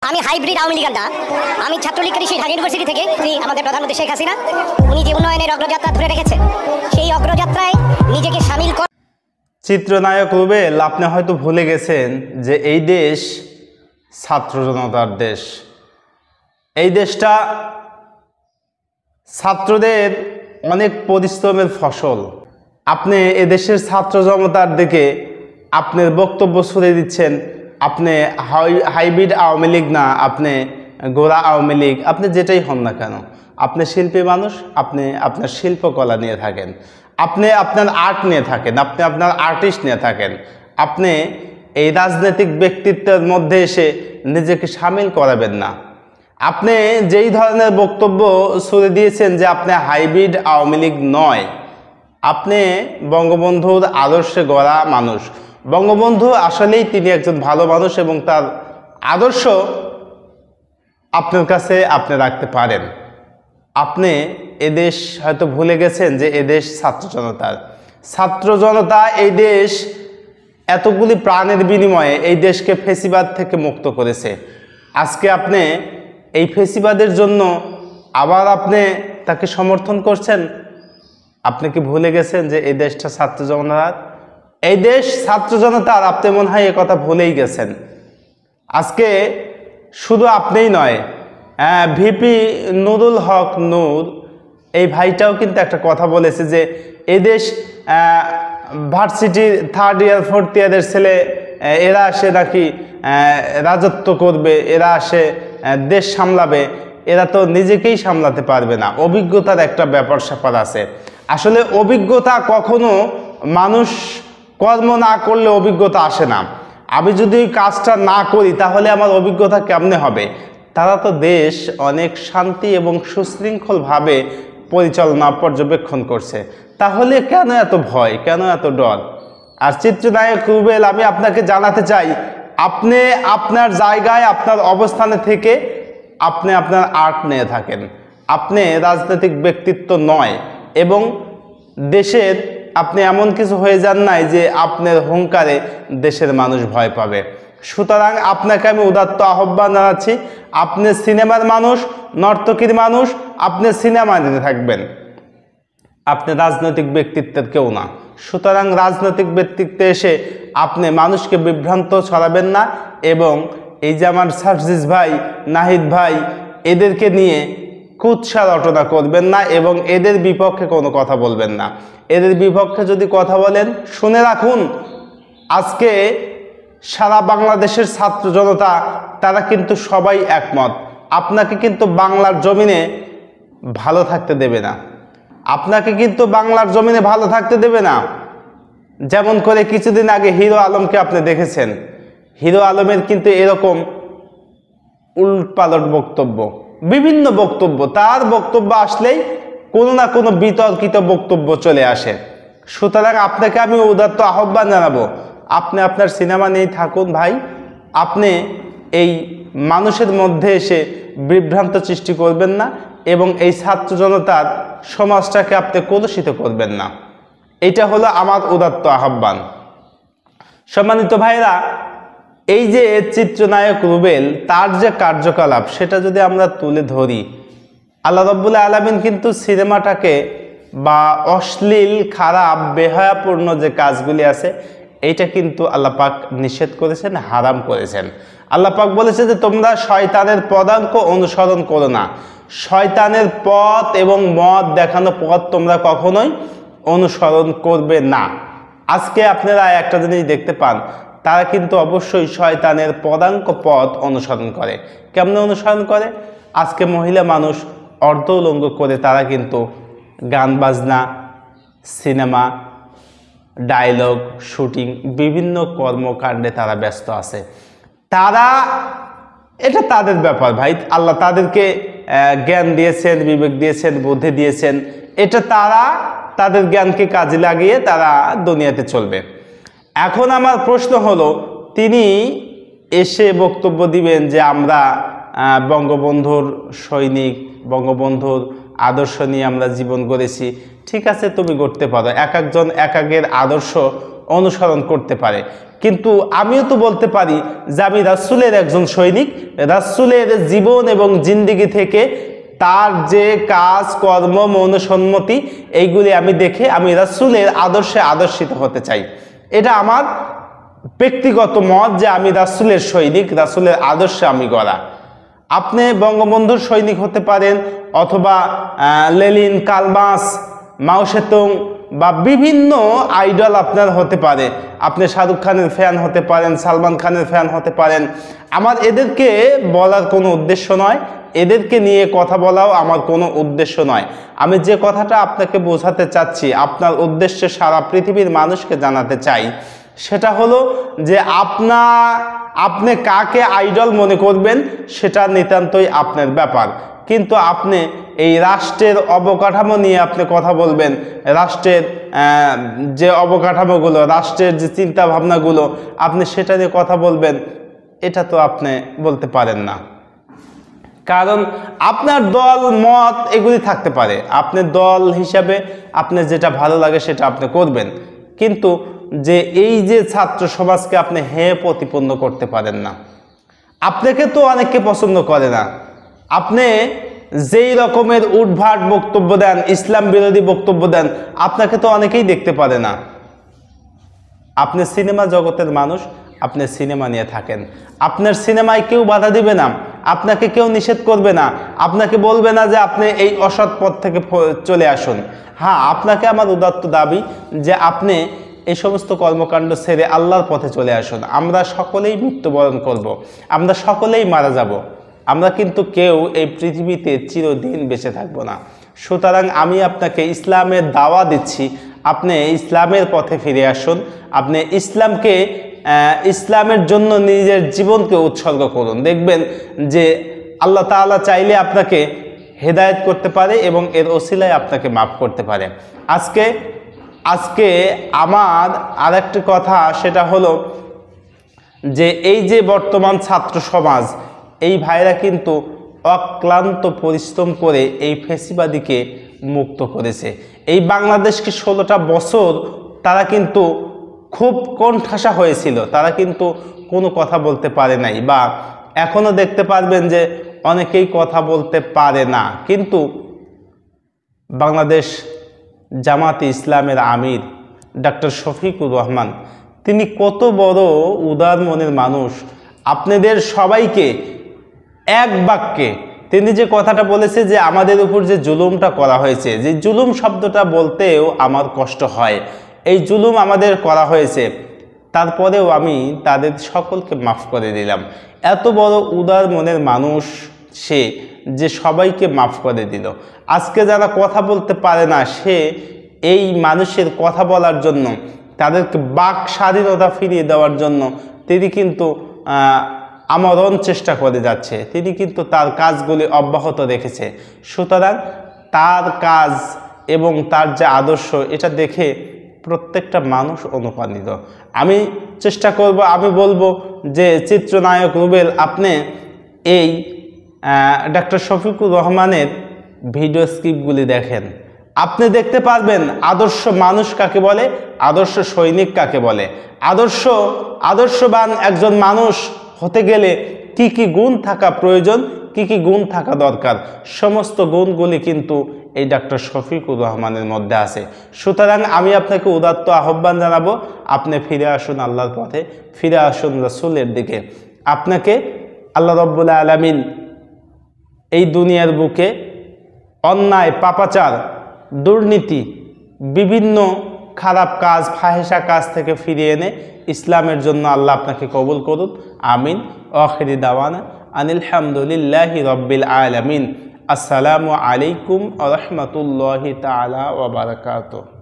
আমি হাইব্রিড আওয়ামী লীগের না, আমি ছাত্রলীগের সেই ঢাকা ইউনিভার্সিটি থেকে আমাদের প্রধানমন্ত্রী শেখ হাসিনা উনি যে উন্নয়নের অগ্রযাত্রা ধরে রেখেছেন সেই অগ্রযাত্রায় নিজেকে শামিল করে। চিত্রনায়ক রুবেল, আপনি হয়তো ভুলে গেছেন যে এই দেশ ছাত্র জনতার দেশ। এই দেশটা ছাত্রদের অনেক পরিশ্রমের ফসল। আপনি এদেশের ছাত্র জনতার দিকে আপনার বক্তব্য ছুড়ে দিচ্ছেন আপনি হাইব্রিড আওয়ামী লীগ না, আপনি গোড়া আওয়ামী লীগ, আপনি যেটাই হন না কেন, আপনি শিল্পী মানুষ, আপনি আপনার শিল্পকলা নিয়ে থাকেন, আপনি আপনার আর্ট নিয়ে থাকেন, আপনি আপনার আর্টিস্ট নিয়ে থাকেন। আপনি এই রাজনৈতিক ব্যক্তিত্বের মধ্যে এসে নিজেকে সামিল করাবেন না। আপনি যেই ধরনের বক্তব্য ছুড়ে দিয়েছেন যে আপনি হাইব্রিড আওয়ামী লীগ নয়, আপনি বঙ্গবন্ধুর আদর্শে গড়া মানুষ। বঙ্গবন্ধু আসলেই তিনি একজন ভালো মানুষ এবং তার আদর্শ আপনার কাছে আপনি রাখতে পারেন। আপনি এদেশ হয়তো ভুলে গেছেন যে এদেশ ছাত্র জনতার। ছাত্র জনতা এই দেশ এতগুলি প্রাণের বিনিময়ে এই দেশকে ফেসিবাদ থেকে মুক্ত করেছে। আজকে আপনি এই ফেসিবাদের জন্য আবার আপনি তাকে সমর্থন করছেন। আপনি কি ভুলে গেছেন যে এই দেশটা ছাত্র জনতার? এই দেশ ছাত্র জনতার, আপনি মনে হয় এ কথা ভুলেই গেছেন। আজকে শুধু আপনিই নয়, ভিপি নুরুল হক নূর এই ভাইটাও কিন্তু একটা কথা বলেছে যে এই দেশ ভার্সিটির থার্ড ইয়ার ফোর্থ ইয়ারের ছেলে এরা আসে নাকি রাজত্ব করবে, এরা আসে দেশ সামলাবে, এরা তো নিজেকেই সামলাতে পারবে না। অভিজ্ঞতার একটা ব্যাপার স্যাপার আছে। আসলে অভিজ্ঞতা কখনো মানুষ কর্ম না করলে অভিজ্ঞতা আসে না। আমি যদি ওই কাজটা না করি তাহলে আমার অভিজ্ঞতা কেমনে হবে? তারা তো দেশ অনেক শান্তি এবং সুশৃঙ্খলভাবে পরিচালনা পর্যবেক্ষণ করছে, তাহলে কেন এত ভয়, কেন এত ডর? আর চিত্রনায়ক রুবেল, আমি আপনাকে জানাতে চাই, আপনি আপনার জায়গায় আপনার অবস্থানে থেকে আপনি আপনার আর্ট নিয়ে থাকেন। আপনি রাজনৈতিক ব্যক্তিত্ব নয় এবং দেশের আপনি এমন কিছু হয়ে যান নাই যে আপনার হুঙ্কারে দেশের মানুষ ভয় পাবে। সুতরাং আপনাকে আমি উদাত্ত আহ্বান জানাচ্ছি, আপনি সিনেমার মানুষ, নর্তকীর মানুষ, আপনি সিনেমা দিতে থাকবেন, আপনি রাজনৈতিক ব্যক্তিত্বের কেউ না। সুতরাং রাজনৈতিক ব্যক্তিত্বে এসে আপনি মানুষকে বিভ্রান্ত ছড়াবেন না এবং এই যে আমার সার্জিস ভাই, নাহিদ ভাই, এদেরকে নিয়ে কুৎসা রটনা করবেন না এবং এদের বিপক্ষে কোনো কথা বলবেন না। এদের বিপক্ষে যদি কথা বলেন, শুনে রাখুন, আজকে সারা বাংলাদেশের ছাত্র জনতা তারা কিন্তু সবাই একমত, আপনাকে কিন্তু বাংলার জমিনে ভালো থাকতে দেবে না। আপনাকে কিন্তু বাংলার জমিনে ভালো থাকতে দেবে না। যেমন করে কিছুদিন আগে হিরো আলমকে আপনি দেখেছেন, হিরো আলমের কিন্তু এরকম উল্টপালট বক্তব্য, বিভিন্ন বক্তব্য, তার বক্তব্য আসলেই কোনো না কোনো বিতর্কিত বক্তব্য চলে আসে। সুতরাং আপনাকে আমি উদাত্ত আহ্বান জানাবো, আপনি আপনার সিনেমা নিয়েই থাকুন ভাই। আপনি এই মানুষের মধ্যে এসে বিভ্রান্ত সৃষ্টি করবেন না এবং এই ছাত্র জনতার সমাজটাকে আপনি কলুষিত করবেন না। এটা হলো আমার উদাত্ত আহ্বান। সম্মানিত ভাইরা, এই যে চিত্রনায়ক রুবেল, তার যে কার্যকলাপ সেটা যদি আমরা তুলে ধরি, আল্লাহ রাব্বুল আলামিন কিন্তু সিনেমাটাকে বা অশ্লীল, খারাপ, বেহায়াপূর্ণ যে কাজগুলি আছে এইটা কিন্তু আল্লাহ পাক নিষেধ করেছেন, হারাম করেছেন। আল্লাহ পাক বলেছে যে তোমরা শয়তানের পদাঙ্ক অনুসরণ করো না, শয়তানের পথ এবং মত দেখানো পথ তোমরা কখনোই অনুসরণ করবে না। আজকে আপনারা একটা জিনিস দেখতে পান, তারা কিন্তু অবশ্যই শয়তানের পদাঙ্ক পথ অনুসরণ করে। কেমনে অনুসরণ করে? আজকে মহিলা মানুষ অর্ধ উলঙ্গ করে তারা কিন্তু গান বাজনা, সিনেমা, ডায়লগ, শুটিং, বিভিন্ন কর্মকাণ্ডে তারা ব্যস্ত আছে। তারা, এটা তাদের ব্যাপার ভাই, আল্লাহ তাদেরকে জ্ঞান দিয়েছেন, বিবেক দিয়েছেন, বুদ্ধি দিয়েছেন, এটা তারা তাদের জ্ঞানকে কাজে লাগিয়ে তারা দুনিয়াতে চলবে। এখন আমার প্রশ্ন হলো, তিনি এসে বক্তব্য দিবেন যে আমরা বঙ্গবন্ধুর সৈনিক, বঙ্গবন্ধুর আদর্শ নিয়ে আমরা জীবন গড়েছি। ঠিক আছে, তুমি গড়তে পারো, এক একজন এক একের আদর্শ অনুসরণ করতে পারে। কিন্তু আমিও তো বলতে পারি যে আমি রাসূলের একজন সৈনিক, রাসূলের জীবন এবং জিন্দেগি থেকে তার যে কাজ কর্ম মনসম্মতি এইগুলি আমি দেখে আমি রাসূলের আদর্শে আদর্শিত হতে চাই। এটা আমার ব্যক্তিগত মত যে আমি রাসূলের সৈনিক, রাসূলের আদর্শে আমি গড়া। আপনি বঙ্গবন্ধুর সৈনিক হতে পারেন, অথবা লেনিন, কার্ল মার্কস, মাও সেতুং বা বিভিন্ন আইডল আপনার হতে পারে। আপনি শাহরুখ খানের ফ্যান হতে পারেন, সালমান খানের ফ্যান হতে পারেন। আমার এদেরকে বলার কোনো উদ্দেশ্য নয়, এদেরকে নিয়ে কথা বলাও আমার কোনো উদ্দেশ্য নয়। আমি যে কথাটা আপনাকে বোঝাতে চাচ্ছি, আপনার উদ্দেশ্যে সারা পৃথিবীর মানুষকে জানাতে চাই, সেটা হলো যে আপনি কাকে আইডল মনে করবেন সেটা নিতান্তই আপনার ব্যাপার। কিন্তু আপনি এই রাষ্ট্রের অবকাঠামো নিয়ে আপনি কথা বলবেন, রাষ্ট্রের যে অবকাঠামোগুলো, রাষ্ট্রের যে চিন্তা ভাবনাগুলো, আপনি সেটা নিয়ে কথা বলবেন, এটা তো আপনি বলতে পারেন না। কারণ আপনার দল মত এগুলি থাকতে পারে, আপনি দল হিসাবে আপনি যেটা ভালো লাগে সেটা আপনি করবেন। কিন্তু যে এই যে ছাত্র সমাজকে আপনি প্রতিপন্ন করতে পারেন না। আপনাকে তো অনেকে পছন্দ করে না, আপনি যেই রকমের উদ্ভাট বক্তব্য দেন, ইসলাম বিরোধী বক্তব্য দেন, আপনাকে তো অনেকেই দেখতে পারে না। আপনি সিনেমা জগতের মানুষ, আপনি সিনেমা নিয়ে থাকেন, আপনার সিনেমায় কেউ বাধা দিবে না, আপনাকে কেউ নিষেধ করবে না, আপনাকে বলবে না যে আপনি এই অসৎ পথ থেকে চলে আসুন। হ্যাঁ, আপনাকে আমার উদাত্ত দাবি যে আপনি এই সমস্ত কর্মকাণ্ড ছেড়ে আল্লাহর পথে চলে আসুন। আমরা সকলেই মৃত্যুবরণ করব, আমরা সকলেই মারা যাব, আমরা কিন্তু কেউ এই পৃথিবীতে চিরদিন বেঁচে থাকবো না। সুতরাং আমি আপনাকে ইসলামের দাওয়া দিচ্ছি, আপনি ইসলামের পথে ফিরে আসুন, আপনি ইসলামের জন্য নিজের জীবনকে উৎসর্গ করুন। দেখবেন যে আল্লাহ তাআলা চাইলে আপনাকে হেদায়েত করতে পারে এবং এর ওসিলায় আপনাকে মাফ করতে পারে। আজকে আমার আরেকটি কথা, সেটা হলো যে এই যে বর্তমান ছাত্র সমাজ, এই ভাইরা কিন্তু অক্লান্ত পরিশ্রম করে এই ফ্যাসিবাদীকে মুক্ত করেছে। এই বাংলাদেশকে 16টা বছর তারা কিন্তু খুব কোণঠাসা হয়েছিল, তারা কিন্তু কোনো কথা বলতে পারে নাই, বা এখনও দেখতে পারবেন যে অনেকেই কথা বলতে পারে না। কিন্তু বাংলাদেশ জামাতে ইসলামের আমির ডক্টর শফিকুর রহমান, তিনি কত বড় উদার মনের মানুষ। আপনাদের সবাইকে এক বাক্যে তিনি যে কথাটা বলেছে যে আমাদের উপর যে জুলুমটা করা হয়েছে, যে জুলুম শব্দটা বলতেও আমার কষ্ট হয়, এই জুলুম আমাদের করা হয়েছে, তারপরেও আমি তাদের সকলকে মাফ করে দিলাম। এত বড় উদার মনের মানুষ সে, যে সবাইকে মাফ করে দিল। আজকে যারা কথা বলতে পারে না, সে এই মানুষের কথা বলার জন্য, তাদেরকে বাক স্বাধীনতা ফিরিয়ে দেওয়ার জন্য তিনি কিন্তু আমরণ চেষ্টা করে যাচ্ছে, তিনি কিন্তু তার কাজগুলি অব্যাহত রেখেছে। সুতরাং তার কাজ এবং তার যে আদর্শ, এটা দেখে প্রত্যেকটা মানুষ অনুপ্রাণিত। আমি চেষ্টা করব, আমি বলবো যে চিত্রনায়ক রুবেল, আপনি এই ডক্টর শফিকুর রহমানের ভিডিও স্ক্রিপ্টগুলি দেখেন, আপনি দেখতে পারবেন আদর্শ মানুষ কাকে বলে, আদর্শ সৈনিক কাকে বলে, আদর্শবান একজন মানুষ হতে গেলে কি কি গুণ থাকা প্রয়োজন, কি কি গুণ থাকা দরকার, সমস্ত গুণগুলি কিন্তু এই ডক্টর শফিকুর রহমানের মধ্যে আছে। সুতরাং আমি আপনাকে উদাত্ত আহ্বান জানাবো, আপনি ফিরে আসুন আল্লাহর পথে, ফিরে আসুন রাসূলের দিকে। আপনাকে আল্লাহ রাব্বুল আলামিন এই দুনিয়ার বুকে অন্যায়, পাপাচার, দুর্নীতি, বিভিন্ন খারাপ কাজ, ফাহেসা কাজ থেকে ফিরিয়ে এনে ইসলামের জন্য আল্লাহ আপনাকে কবুল করুন। আমিন। আখিরি দাওয়ানা আনিল হামদুলিল্লাহি রাব্বিল আলামিন। আসসালামু আলাইকুম ওয়া রাহমাতুল্লাহি তাআলা ওয়া বারাকাতুহু।